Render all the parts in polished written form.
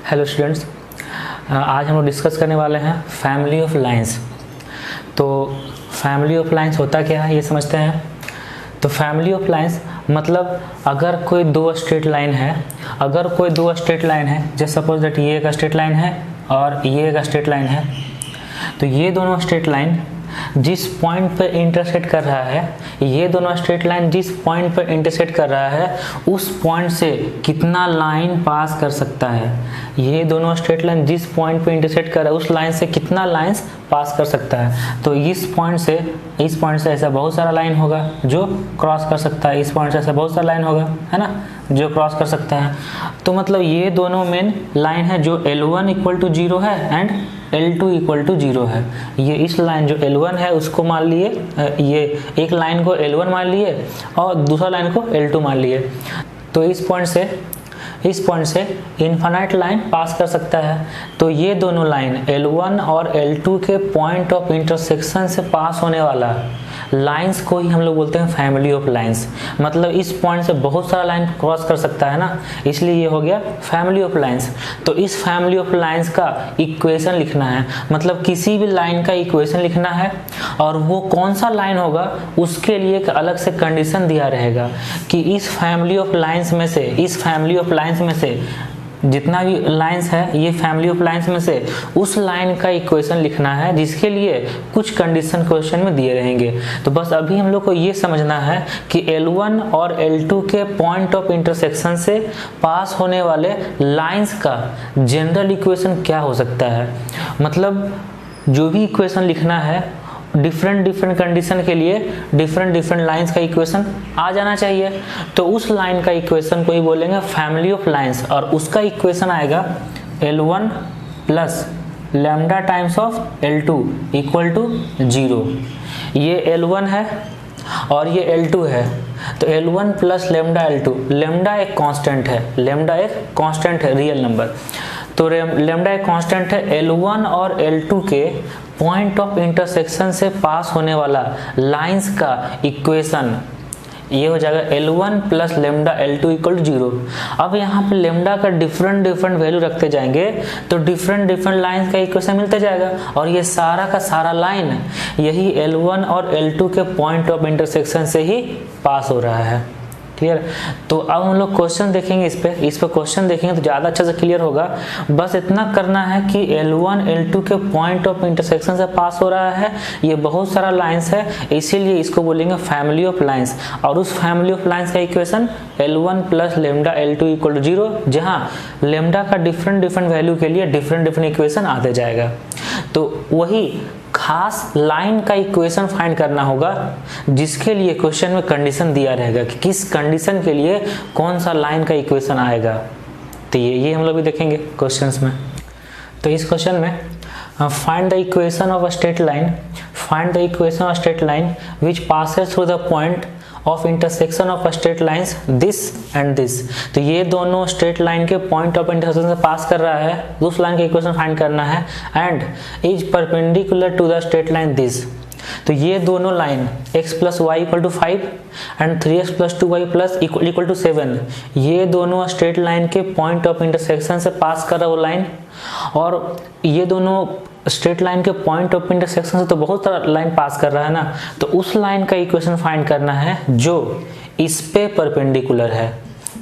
Hello students, आज हम लोग डिस्कस करने वाले हैं फैमिली ऑफ लाइंस। तो फैमिली ऑफ लाइंस होता क्या है ये समझते हैं। तो फैमिली ऑफ लाइंस मतलब अगर कोई दो स्ट्रेट लाइन है, जैसे सपोज दैट ये एक स्ट्रेट लाइन है और ये एक स्ट्रेट लाइन है, तो ये दोनों स्ट्रेट लाइन जिस पॉइंट पर इंटरसेक्ट कर रहा है, ये दोनों स्ट्रेट लाइन जिस पॉइंट पर इंटरसेक्ट कर रहा है उस पॉइंट से कितना लाइन पास कर सकता है। ये दोनों स्ट्रेट लाइन जिस पॉइंट पे इंटरसेक्ट कर रहा है उस लाइन से कितना लाइंस पास कर सकता है। तो इस पॉइंट से ऐसा बहुत सारा लाइन होगा जो क्रॉस कर सकता है, इस पॉइंट से ऐसा बहुत सारा लाइन होगा, है ना, जो क्रॉस कर सकता है। तो मतलब ये दोनों मेन लाइन है जो L1 इक्वल टू 0 है एंड L2 इक्वल टू 0 है। ये इस लाइन जो L1 है उसको मान लिए, ये एक लाइन को L1 मान लिए और दूसरा लाइन को L2 मान लिए। तो इस पॉइंट से इनफाइनाइट लाइन पास कर सकता है। तो ये दोनों लाइन L1 और L2 के पॉइंट ऑफ इंटरसेक्शन से पास होने वाला लाइंस को ही हम लोग बोलते हैं फैमिली ऑफ लाइंस। मतलब इस पॉइंट से बहुत सारा लाइन क्रॉस कर सकता है ना, इसलिए ये हो गया फैमिली ऑफ लाइंस। तो इस फैमिली ऑफ लाइंस का इक्वेशन लिखना है, मतलब किसी भी लाइन का इक्वेशन लिखना है और वो कौन सा लाइन होगा उसके लिए एक अलग से कंडीशन दिया रहेगा कि इस फैमिली ऑफ लाइंस में से जितना भी लाइंस है, ये फैमिली ऑफ लाइंस में से उस लाइन का इक्वेशन लिखना है जिसके लिए कुछ कंडीशन क्वेश्चन में दिए रहेंगे। तो बस अभी हम लोग को ये समझना है कि L1 और L2 के पॉइंट ऑफ इंटरसेक्शन से पास होने वाले लाइंस का जनरल इक्वेशन क्या हो सकता है। मतलब जो भी इक्वेशन लिखना है डिफरेंट कंडीशन के लिए डिफरेंट लाइंस का इक्वेशन आ जाना चाहिए। तो उस लाइन का इक्वेशन को ही बोलेंगे फैमिली ऑफ लाइंस और उसका इक्वेशन आएगा L1 plus lambda times of L2 equal to 0। ये L1 है और ये L2 है, तो L1 plus lambda L2, lambda एक कांस्टेंट है रियल नंबर। तो लैम्डा एक कांस्टेंट है। L1 और L2 के पॉइंट ऑफ इंटरसेक्शन से पास होने वाला लाइंस का इक्वेशन ये हो जाएगा L1 plus lambda L2 equal to 0। अब यहाँ पे लैम्डा का डिफरेंट वैल्यू रखते जाएंगे तो डिफरेंट लाइंस का इक्वेशन मिलता जाएगा और ये सारा का सारा लाइन यही L1 और L2 के पॉइंट ऑफ इंटरसेक्शन से ही पास हो रहा है। क्लियर। तो अब हम लोग क्वेश्चन देखेंगे, इस पे क्वेश्चन देखेंगे तो ज़्यादा अच्छे से क्लियर होगा। बस इतना करना है कि L1 L2 के पॉइंट ऑफ इंटरसेक्शन से पास हो रहा है, ये बहुत सारा लाइंस है, इसीलिए इसको बोलेंगे फैमिली ऑफ लाइंस। और उस फैमिली ऑफ लाइंस का equation L1 plus lambda L2 equal to 0, जहाँ लैम्डा का डिफरेंट वैल्यू के लिए डिफरेंट इक्वेशन आते जाएगा। तो वही खास लाइन का इक्वेशन फाइंड करना होगा जिसके लिए क्वेश्चन में कंडीशन दिया रहेगा कि किस कंडीशन के लिए कौन सा लाइन का इक्वेशन आएगा। तो ये हम लोग भी देखेंगे क्वेश्चंस में। तो इस क्वेश्चन में find the equation of a straight line which passes through the point of intersection of straight lines this and this. तो ये दोनों स्ट्रेट लाइन के पॉइंट ऑफ इंटरसेक्शन से पास कर रहा है, उस लाइन का इक्वेशन फाइंड करना है and is perpendicular to the straight line this. तो ये दोनों line x plus Y equal to 5 and 3x plus 2y plus equal to 7, ये दोनों स्ट्रेट लाइन के पॉइंट ऑफ इंटरसेक्शन से पास कर रहा है वो लाइन। और ये दोनों स्ट्रेट लाइन के पॉइंट ऑफ इंटरसेक्शन से तो बहुत सारा लाइन पास कर रहा है ना, तो उस लाइन का इक्वेशन फाइंड करना है जो इस पे परपेंडिकुलर है,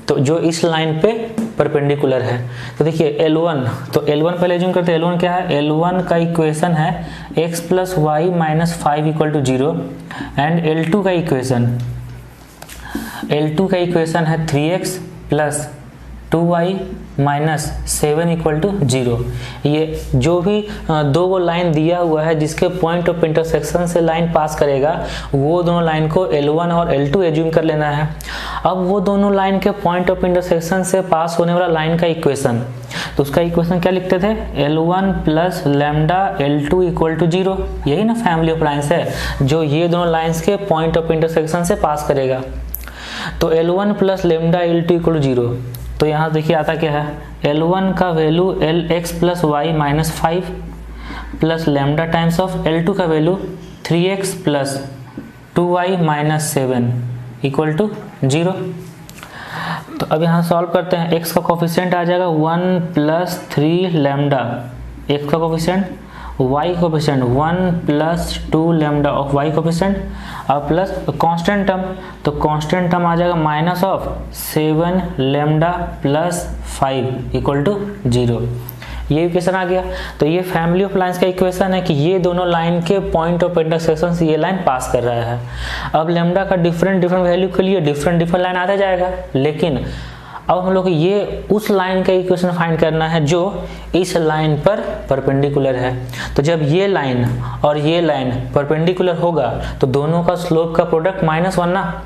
तो जो इस लाइन पे परपेंडिकुलर है। तो देखिए L1, तो L1 पहले एज्यूम करते हैं। L1 क्या है? L1 का इक्वेशन है x plus Y minus 5 equal to 0 and L2 का इक्वेशन है 3x plus 2y minus 7 equal to 0। ये जो भी दो वो लाइन दिया हुआ है जिसके पॉइंट ऑफ इंटरसेक्शन से लाइन पास करेगा वो दोनों लाइन को L1 और L2 एज्यूम कर लेना है। अब वो दोनों लाइन के पॉइंट ऑफ इंटरसेक्शन से पास होने वाला लाइन का इक्वेशन, तो उसका इक्वेशन क्या लिखते थे? L1 plus lambda L2 equal to 0। यही ना फैमिली ऑफ लाइन्स है जो ये दोनों लाइन्स के पॉइंट ऑफ इंटरसेक्शन से पास करेगा। तो L1 plus lambda L2 equal to 0। तो यहाँ देखिए आता क्या है, L1 का value Lx plus Y minus 5 plus lambda times of L2 का value 3x plus 2y minus 7 equal to 0। तो अब यहाँ सॉल्व करते हैं। x का कोफिशिएंट आ जाएगा 1 प्लस 3 लैम्डा, x का coefficient, y coefficient 1 plus 2 lambda of y coefficient और प्लस कांस्टेंट टर्म, तो कांस्टेंट टर्म आ जाएगा minus of 7 lambda plus 5 equal to 0। ये इक्वेशन आ गया। तो ये फैमिली ऑफ लाइंस का इक्वेशन है कि ये दोनों लाइन के पॉइंट ऑफ इंटरसेक्शन से ये लाइन पास कर रहा है। अब लैम्डा का डिफरेंट वैल्यू के लिए डिफरेंट लाइन आता जाएगा, लेकिन अब हम लोग ये उस लाइन का इक्वेशन फाइंड करना है जो इस लाइन पर परपेंडिकुलर है। तो जब ये लाइन और ये लाइन परपेंडिकुलर होगा तो दोनों का स्लोप का प्रोडक्ट -1 ना,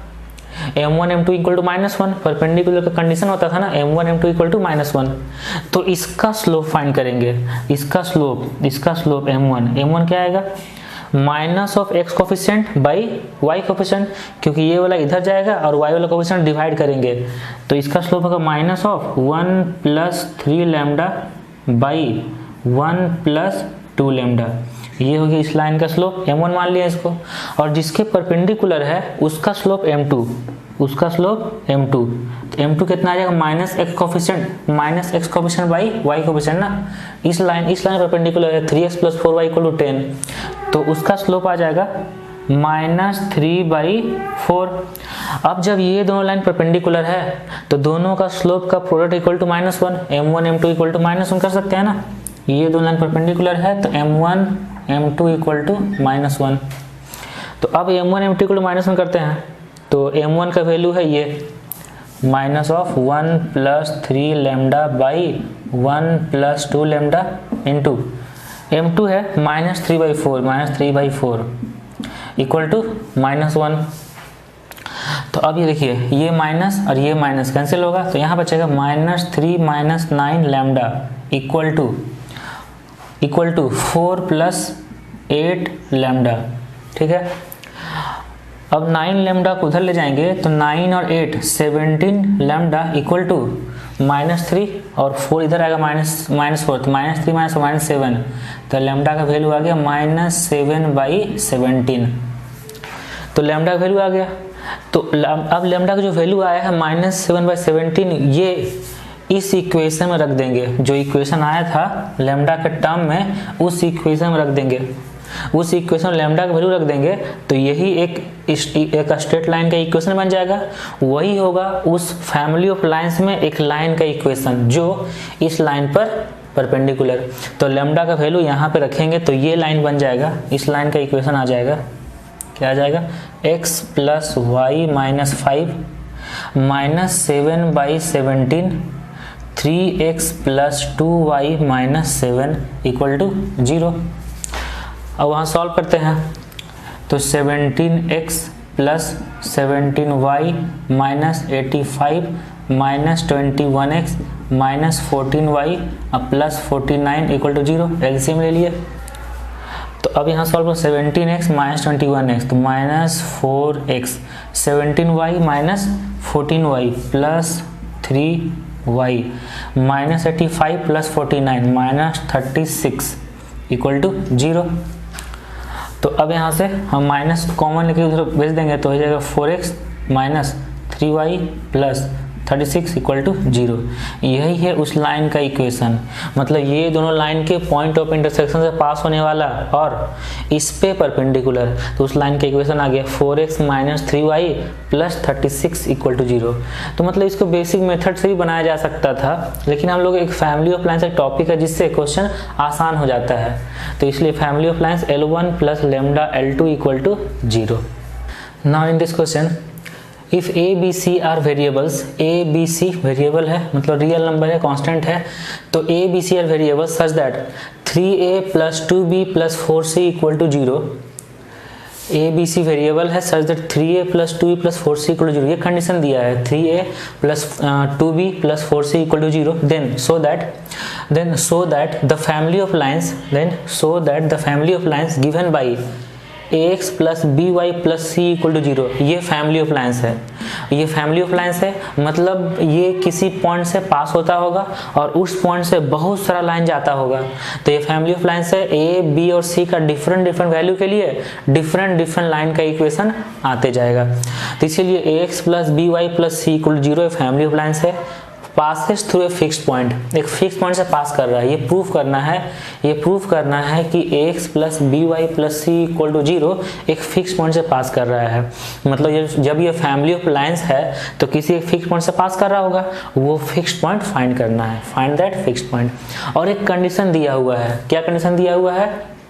m1 m2 equal to -1 perpendicular का कंडीशन होता था ना, m1 m2 इक्वल टू -1। तो इसका स्लोप फाइंड करेंगे, इसका स्लोप m1 क्या आएगा, minus of x coefficient by y coefficient, क्योंकि ये वाला इधर जाएगा और y वाला कोफिशिएंट डिवाइड करेंगे, तो इसका स्लोप होगा minus of 1 plus 3 lambda by 1 plus 2 lambda. ये होगी इस लाइन का स्लोप, m1 मान लिया इसको, और जिसके परपेंडिकुलर है उसका स्लोप m2, तो m2 कितना आ जाएगा, minus x coefficient by y coefficient ना, इस लाइन परपेंडिकुलर है 3x plus 4y equal to 10, तो उसका स्लोप आ जाएगा -3/4। अब जब ये दोनों लाइन परपेंडिकुलर है तो दोनों का स्लोप का product equal to -1, m1 m2 equal to -1 कर सकते हैं ना, ये दोनों लाइन परपेंडिकुलर है तो m1 m2 इक्वल टू -1। तो अब m1 m2 इक्वल टू -1 करते हैं, तो m1 का वैल्यू है ये minus of 1 plus 3 lambda by 1 plus 2 lambda into m2 है -3/4 इक्वल टू -1। तो अब ये देखिए, ये माइनस और ये माइनस कैंसिल होगा, तो यहाँ बचेगा -3 - 9 lambda equal to 4 plus 8 lambda. ठीक है, अब 9 लैम्डा को उधर ले जाएंगे तो 9 और 8 17 लैम्डा इक्वल टू -3 और 4 इधर आएगा -4, तो -3 - 7, तो लैम्डा का वैल्यू आ गया -7/17। तो लैम्डा का वैल्यू आ गया। तो अब लैम्डा का जो वैल्यू आया है -7/17, ये इस इक्वेशन में रख देंगे, जो इक्वेशन आया था लैम्डा के टर्म में उस इक्वेशन में रख देंगे, उस इक्वेशन में लैम्डा का वैल्यू रख देंगे, तो यही एक स्ट्रेट लाइन का इक्वेशन बन जाएगा। वही होगा उस फैमिली ऑफ लाइंस में एक लाइन का इक्वेशन जो इस लाइन पर परपेंडिकुलर। तो लैम्डा का वैल्यू यहाँ पे रखेंगे तो ये लाइन बन जाएगा, इस लाइन का इक्वेशन आ जाएगा, क्या आ जाएगा, x plus y minus 5 -7/17 3x plus 2y minus 7 equal to 0। अब वहाँ सॉल्व करते हैं, तो 17x plus 17y minus 85 minus 21x minus 14y plus 49 equal to 0, LCM ले लिए। तो अब यहाँ सॉल्व करो, 17x माइनस 21x तो minus 4x, 17y minus 14y plus 3y minus 85 plus 49 minus 36 equal to 0। तो अब यहाँ से हम माइनस कॉमन लेके उधर भेज देंगे तो हो जाएगा 4x minus 3y plus 36 equal to 0। यही है उस लाइन का इक्वेशन, मतलब ये दोनों लाइन के पॉइंट ऑफ इंटरसेक्शन से पास होने वाला और इस पे परपेंडिकुलर, तो उस लाइन का इक्वेशन आ गया 4x minus 3y plus 36 equal to 0। तो मतलब इसको बेसिक मेथड से भी बनाया जा सकता था, लेकिन हम लोग एक फैमिली ऑफ लाइन्स एक टॉपिक है जिससे क्वेश्चन आसान हो जाता है, तो इसलिए family of lines L1 plus lambda L2 equal to 0। Now in this question, if A B C are variables, A B C variable है मतलब रियल नंबर है, कांस्टेंट है, तो A B C are variables such that 3a plus 2b plus 4c equal to 0। A B C variable है सच that 3a plus 2b plus 4c equal to 0, ये condition दिया है 3a plus 2b plus 4c equal to 0, then so that the family of lines given by ax plus B Y plus C equal to 0, ये family of lines है। ये family of lines है मतलब ये किसी point से पास होता होगा और उस पॉइंट से बहुत सारा लाइन जाता होगा। तो ये फैमिली ऑफ लाइन्स है। ए बी और सी का डिफरेंट वैल्यू के लिए डिफरेंट लाइन का इक्वेशन आते जाएगा। तो इसीलिए ax plus B Y plus C equal to 0 family of lines है। Passes through a fixed point, एक फिक्स पॉइंट से पास कर रहा है। ये प्रूफ करना है कि ax plus B Y plus C equal to 0 एक फिक्स पॉइंट से पास कर रहा है। मतलब जब ये फैमिली ऑफ लाइन्स है तो किसी एक फिक्स पॉइंट से पास कर रहा होगा, वो फिक्स्ड पॉइंट फाइंड करना है, फाइंड दैट फिक्स्ड पॉइंट। और एक कंडीशन दिया हुआ है, क्या कंडीशन दिया हुआ है?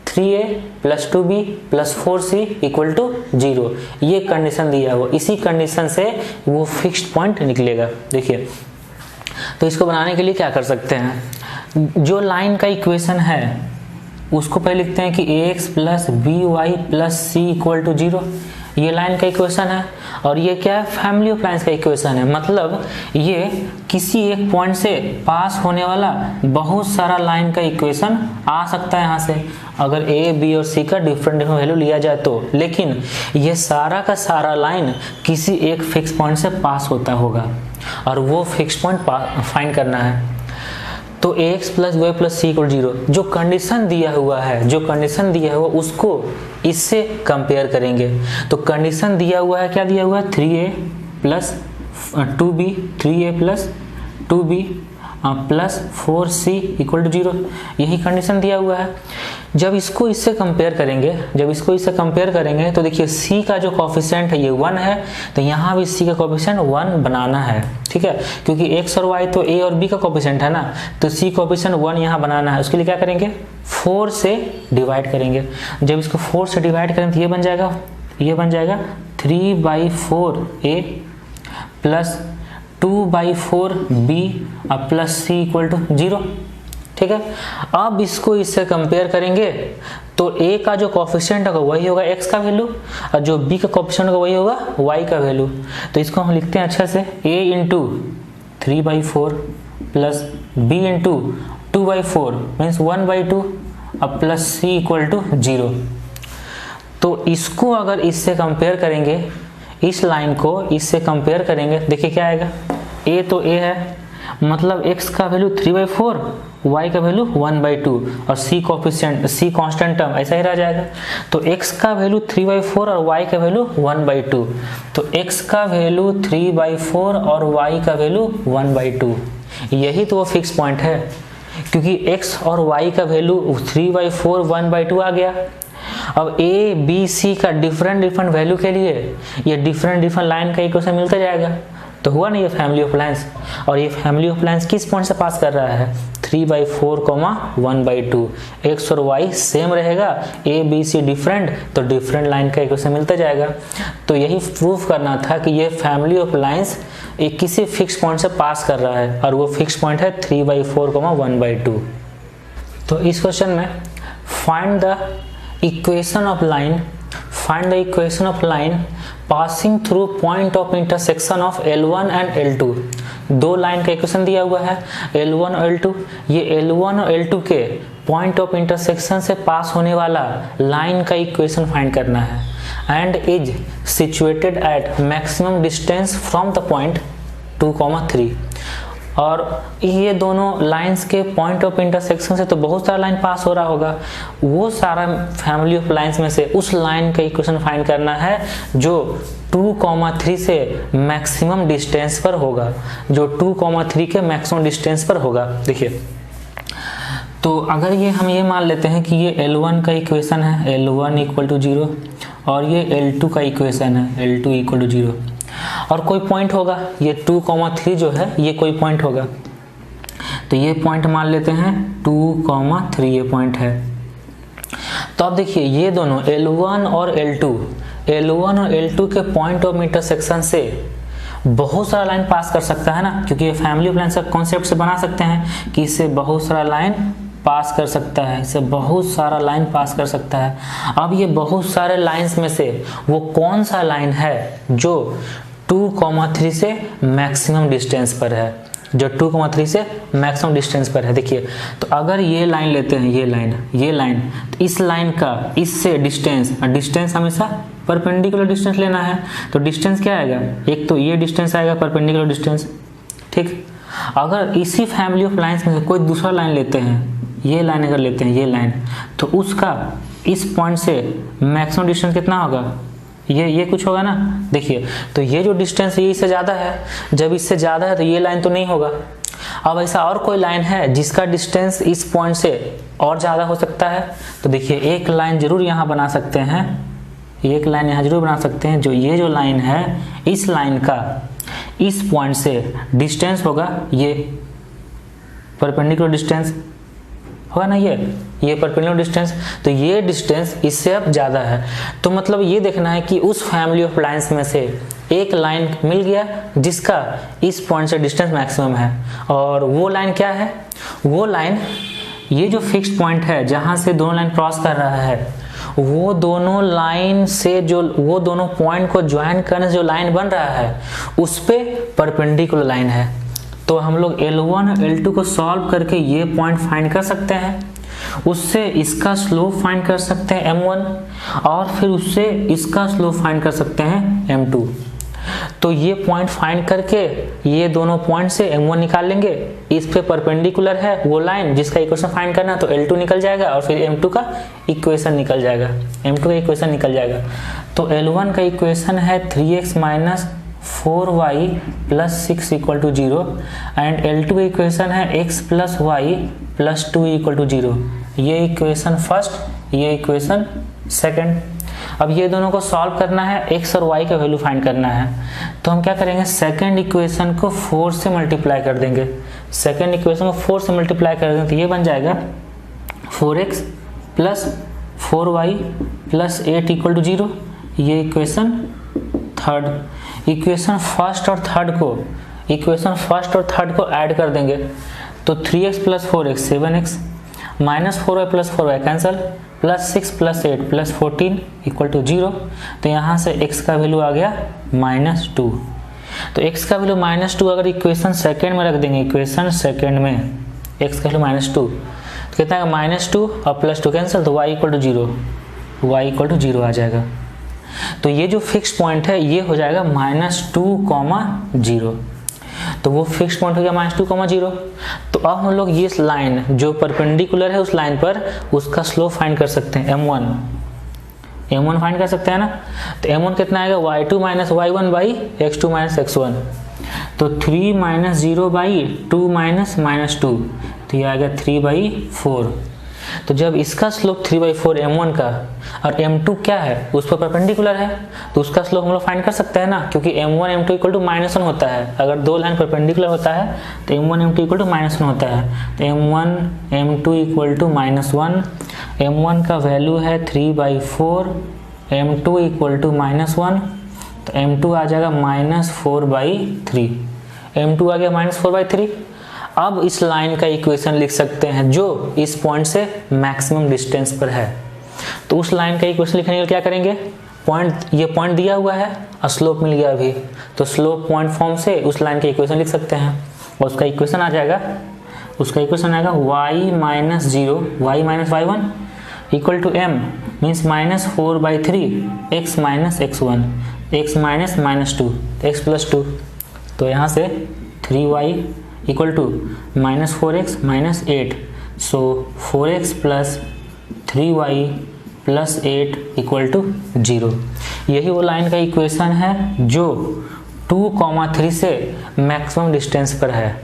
3a plus 2b plus 4c equal to 0, ये कंडीशन दिया हुआ। इसी कंडीशन से वो फिक्स्ड पॉइंट निकलेगा। देखिए, तो इसको बनाने के लिए क्या कर सकते हैं, जो लाइन का इक्वेशन है उसको पहले लिखते हैं कि ax plus B Y plus C equal to 0, ये लाइन का इक्वेशन है। और ये क्या है? फैमिली ऑफ लाइन्स का इक्वेशन है। मतलब ये किसी एक पॉइंट से पास होने वाला बहुत सारा लाइन का इक्वेशन आ सकता है यहाँ से, अगर a b और c का डिफरेंट वैल्यू लिया जाए तो। लेकिन ये सारा का सारा लाइन किसी एक फिक्स पॉइंट से पास होता होगा और वो फिक्स पॉइंट फाइंड करना है। तो ax plus Y plus C equal 0, जो कंडीशन दिया हुआ है उसको इससे कंपेयर करेंगे। तो कंडीशन दिया हुआ है, क्या दिया हुआ है? 3a plus 2b, 3a plus 2b plus 4c equal to 0, यही कंडीशन दिया हुआ है। जब इसको इससे कंपेयर करेंगे तो देखिए c का जो कोफिशिएंट है ये 1 है, तो यहाँ भी c का कोफिशिएंट 1 बनाना है, ठीक है, क्योंकि x और y तो a और b का कोफिशिएंट है ना, तो c कोफिशिएंट 1 यहाँ बनाना है। उसके लिए क्या करेंगे? 4 से डिवाइड करेंगे। जब इसको 4 से डिवाइड करें तो ये बन जाएगा 3/4a plus 2/4b plus C equal to 0, ठीक है। अब इसको इससे कंपेयर करेंगे तो a का जो कोफिशिएंट होगा वही होगा x का वैल्यू, और जो b का कोफिशिएंट होगा वही होगा y का वैल्यू। तो इसको हम लिखते हैं अच्छे से, a into 3/4 plus b into 2/4 means 1/2 अब प्लस c इक्वल टू 0। तो इसको अगर इससे कंपेयर करेंगे, इस लाइन को इससे कंपेयर करेंगे, देखिए क्या आएगा? a तो a है, मतलब x का वैल्यू 3/4, y का वैल्यू 1/2 और c coefficient, c constant term ऐसा ही रह जाएगा। तो x का वैल्यू 3/4 और y का वैल्यू 1/2, तो x का वैल्यू 3/4 और y का वैल्यू 1/2, यही तो वो फिक्स पॉइंट है, क्योंकि x और y का वैल्यू 3/4 1/2 आ गया। अब a b c का डिफरेंट वैल्यू के लिए ये डिफरेंट लाइन का इक्वेशन मिलता जाएगा। तो हुआ ना ये फैमिली ऑफ लाइन्स। और ये फैमिली ऑफ लाइन्स किस पॉइंट से पास कर रहा है? 3/4, 1/2। x और y सेम रहेगा, a b c डिफरेंट, तो डिफरेंट लाइन का इक्वेशन मिलता जाएगा। तो यही प्रूफ करना था कि ये फैमिली ऑफ लाइन्स एक किसी फिक्स पॉइंट से पास कर रहा है और वो फिक्स पॉइंट है 3/4, 1/2। तो इस क्वेश्चन में find the equation of line passing through point of intersection of L1 and L2। दो लाइन का इक्वेशन दिया हुआ है L1 और L2। ये L1 और L2 के पॉइंट ऑफ इंटरसेक्शन से पास होने वाला लाइन का इक्वेशन फाइंड करना है, and is situated at maximum distance from the point 2,3। और ये दोनों लाइंस के पॉइंट ऑफ इंटरसेक्शन से तो बहुत सारा लाइन पास हो रहा होगा, वो सारा फैमिली ऑफ लाइंस में से उस लाइन का इक्वेशन फाइंड करना है जो 2,3 से मैक्सिमम डिस्टेंस पर होगा, जो 2,3 के मैक्सिमम डिस्टेंस पर होगा। देखिए, तो अगर हम ये मान लेते हैं कि ये L1 का इक्वेशन है, L1 इक्वल टू 0, और ये L2 का इक्वेशन है, L2 इक्वल टू 0, और कोई पॉइंट होगा, ये 2,3 जो है ये कोई पॉइंट होगा, तो ये पॉइंट मान लेते हैं 2,3 ये पॉइंट है। तो अब देखिए ये दोनों L1 और L2 के पॉइंट ऑफ इंटरसेक्शन से बहुत सारा लाइन पास कर सकता है ना, क्योंकि ये फैमिली ऑफ लाइन का कॉन्सेप्ट से बना सकते हैं कि इससे बहुत सारा लाइन पास कर सकता है, इससे बहुत सारा लाइन पास कर सकता है। अब ये बहुत सारे लाइंस में से वो कौन सा लाइन है जो 2,3 से मैक्सिमम डिस्टेंस पर है, जो 2,3 से मैक्सिमम डिस्टेंस पर है। देखिए, तो अगर ये लाइन लेते हैं, ये लाइन, तो इस लाइन का इससे डिस्टेंस हमेशा परपेंडिकुलर डिस्टेंस लेना है। तो डिस्टेंस क्या आएगा, एक तो ये डिस्टेंस आएगा परपेंडिकुलर डिस्टेंस, ठीक। अगर इसी फैमिली ऑफ लाइंस में से कोई दूसरा लाइन लेते हैं, ये लाइन अगर लेते हैं, ये लाइन, तो उसका इस पॉइंट से मैक्सिमम डिस्टेंस कितना होगा, ये कुछ होगा ना। देखिए, तो ये जो डिस्टेंस ये इससे ज़्यादा है, जब इससे ज़्यादा है तो ये लाइन तो नहीं होगा। अब ऐसा और कोई लाइन है जिसका डिस्टेंस इस पॉइंट से और ज़्यादा हो सकता है, तो देखिए एक लाइन जरूर यहाँ बना सकते हैं, एक लाइन यहाँ जरूर बना सकते हैं। जो ये जो लाइन है, इस लाइन का इस पॉइंट से डिस्टेंस होगा ये परपेंडिकुलर डिस्टेंस होगा ना, ये परपेंडिकुलर डिस्टेंस। तो ये डिस्टेंस इससे अब ज़्यादा है। तो मतलब ये देखना है कि उस फैमिली ऑफ लाइंस में से एक लाइन मिल गया जिसका इस पॉइंट से डिस्टेंस मैक्सिमम है, और वो लाइन क्या है, वो लाइन ये जो फिक्स्ड पॉइंट है जहाँ से दोनों लाइन क्रॉस कर रहा है, वो दोनों लाइन से जो वो दोनों पॉइंट को ज्वाइन करने से जो लाइन बन रहा है उस पे परपेंडिकुलर लाइन है। तो हम लोग L1 और L2 को सॉल्व करके ये पॉइंट फाइंड कर सकते हैं, उससे इसका स्लोप फाइंड कर सकते हैं M1, और फिर उससे इसका स्लोप फाइंड कर सकते हैं M2। तो ये पॉइंट फाइंड करके ये दोनों पॉइंट से M1 निकाल लेंगे, इस पे परपेंडिकुलर है वो लाइन जिसका इक्वेशन फाइंड करना है, तो L2 निकल जाएगा और फिर M2 का इक्वेशन निकल जाएगा, M2 का इक्वेशन निकल जाएगा। तो L1 का इक्वेशन है 3x minus 4y plus 6 equal to 0, and L2 का इक्वेशन है x plus Y plus 2 equal to 0। ये इक्वेशन फर्स्ट, ये इक्वेशन सेकंड। अब ये दोनों को सॉल्व करना है, x और y का वैल्यू फाइंड करना है। तो हम क्या करेंगे, सेकंड इक्वेशन को 4 से मल्टीप्लाई कर देंगे, सेकंड इक्वेशन को 4 से मल्टीप्लाई कर देंगे, तो ये बन जाएगा 4x plus 4y plus 8 equal to 0। ये इक्वेशन थर्ड। इक्वेशन फर्स्ट और थर्ड को ऐड कर देंगे, तो 3x plus 4x 7x, minus 4y plus 4y cancel, plus 6 plus 8 plus 14 equal to 0। तो यहाँ से x का वैल्यू आ गया -2। तो x का वैल्यू -2 अगर इक्वेशन सेकेंड में रख देंगे, इक्वेशन सेकेंड में x का वैल्यू -2, तो कितना है -2 और +2 कैंसिल, तो y equal to 0, y equal to 0 आ जाएगा। तो ये जो फिक्स पॉइंट है ये हो जाएगा -2,0। तो वो फिक्स पॉइंट हो गया -2,0। तो अब हम लोग ये लाइन जो परपेंडिकुलर है उस लाइन पर उसका स्लोप फाइंड कर सकते हैं, m1 फाइंड कर सकते हैं ना। तो m1 कितना आएगा, y2 minus y1 by x2 minus x1। तो 3 माइनस 0 बाई 2 माइनस -2, तो ये आएगा 3/4। तो जब इसका स्लोप 3/4 m1 का और m2 क्या है उस पर परपेंडिकुलर है, तो उसका स्लोप हम लोग फाइंड कर सकते हैं ना, क्योंकि m1 m2 इक्वल टू -1 होता है। अगर दो लाइन परपेंडिकुलर होता है तो m1 m2 इक्वल टू -1 होता है। तो m1 m2 equal to -1, m1 का वैल्यू है 3/4, m2 इक्वल टू -1, तो m2 आ जाएगा -4/3, m2 आ गया -4/3। अब इस लाइन का इक्वेशन लिख सकते हैं जो इस पॉइंट से मैक्सिमम डिस्टेंस पर है। तो उस लाइन का इक्वेशन लिखने के लिए क्या करेंगे, ये पॉइंट दिया हुआ है और स्लोप मिल गया अभी, तो स्लोप पॉइंट फॉर्म से उस लाइन का इक्वेशन लिख सकते हैं, और उसका इक्वेशन आ जाएगा, y minus 0 y minus y1 equal to m means -4/3 x minus x1, x minus -2 x plus 2। तो यहाँ से 3y equal to -4x minus 8, so 4x plus 3y plus 8 equal to 0। यही वो लाइन का इक्वेशन है जो 2,3 से मैक्सिमम डिस्टेंस पर है।